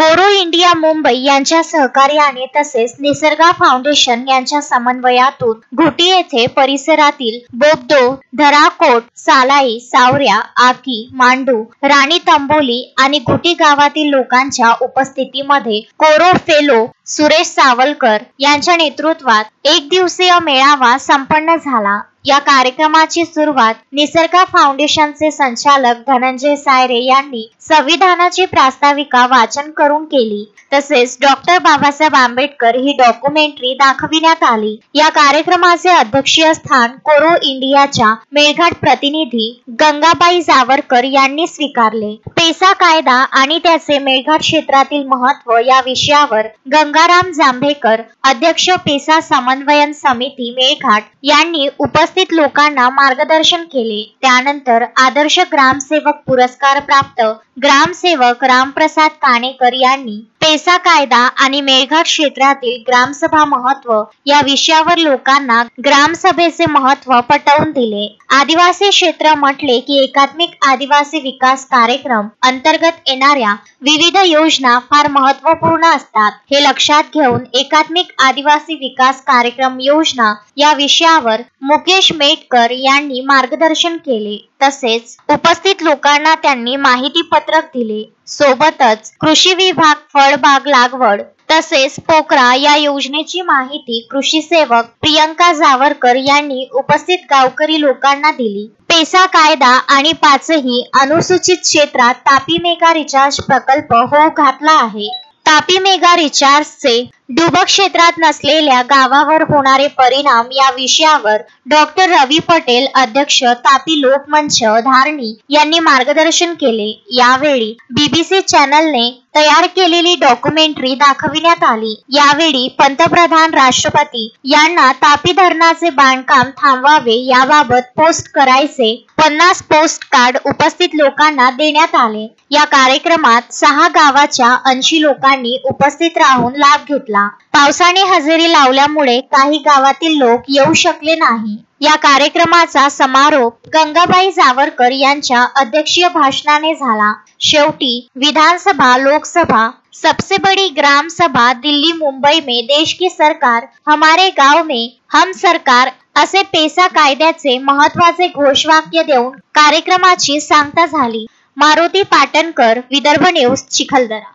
कोरो इंडिया मुंबई यांच्या सहकार्याने तसेच निसर्गा फाउंडेशन यांच्या समन्वयातून घुटी येथे परिसरातील बोगदो, धराकोट, सालाई, सावऱ्या, आकी, मांडू, राणी तंबोली आणि घुटी गावातील लोकांच्या उपस्थितीमध्ये कोरो फेलो सुरेश सावलकर यांच्या नेतृत्वात एक दिवसीय मेळावा संपन्न झाला। या कार्यक्रमाची सुरुवात निसर्गा फाउंडेशनचे संचालक धनंजय सायरे यांनी संविधानाची प्रास्ताविका वाचन करून केली। तसेच डॉक्टर बाबासाहेब आंबेडकर ही डॉक्युमेंटरी दाखविण्यात आली। या कार्यक्रमाचे अध्यक्षीय स्थान कोरो इंडियाच्या मेळघाट प्रतिनिधी गंगाबाई जावरकर यांनी स्वीकारले। पेसा कायदा आणि त्याचे मेळघाट क्षेत्रातील महत्त्व या विषयावर गंगाराम जांभेकर, अध्यक्ष पेसा समन्वयन समिती मेळघाट यांनी उपस्थित लोकांना मार्गदर्शन केले। त्यानंतर आदर्श ग्रामसेवक पुरस्कार प्राप्त ग्रामसेवक रामप्रसाद काणेकर यांनी पेसा कायदा आणि मेळघाट क्षेत्रातील ग्रामसभा महत्त्व या विषयावर लोकांना ग्रामसभेचे महत्त्व पटवून दिले। आदिवासी क्षेत्र म्हटले की एकात्मिक आदिवासी विकास कार्यक्रम अंतर्गत येणाऱ्या विविध योजना फार महत्त्वपूर्ण असतात। हे लक्षात घेऊन एकात्मिक आदिवासी विकास कार्यक्रम योजना या विषयावर मुकेश मेटकर यांनी मार्गदर्शन केले। तसेच उपस्थित लोकांना त्यांनी माहिती पत्रक दिले। सोबतच कृषी विभाग फळबाग लागवड तसेच पोकरा या योजनेची माहिती कृषी सेवक प्रियंका जावरकर यांनी उपस्थित गावकरी लोकांना दिली। पेसा कायदा आणि पाचही अनुसूचित क्षेत्रात तापी मेगा रिचार्ज प्रकल्प होऊ घातला आहे। तापी मेगा रिचार्जचे डुबक क्षेत्रात नसलेल्या गावावर होणारे परिणाम या विषयावर डॉक्टर रवी पटेल, अध्यक्ष तापी लोकमंच धारणी यांनी मार्गदर्शन केले। यावेळी बीबीसी चॅनलने तयार केलेली डॉक्युमेंटरी दाखविण्यात आली। यावेळी पंतप्रधान राष्ट्रपती यांना तापी धरणाचे बांधकाम थांबवावे याबाबत पोस्ट करायचे 50 पोस्ट कार्ड उपस्थित लोकांना देण्यात आले। या कार्यक्रमात 6 गावाच्या 80 लोकांनी उपस्थित राहून लाभ घेतला। पावसाने हजेरी लावल्यामुळे काही गावातील लोक येऊ शकले नाही। या कार्यक्रमाचा समारोप गंगाबाई जावरकर यांच्या अध्यक्षीय भाषणाने झाला। शेवटी विधानसभा लोकसभा सबसे बड़ी ग्राम सभा दिल्ली मुंबई में देश की सरकार हमारे गांव में हम सरकार असे पेसा कायद्याचे महत्त्वाचे घोषवाक्य देऊन कार्यक्रमाची सांगता झाली। मारुती पाटणकर, विदर्भ न्यूज, चिखलदरा।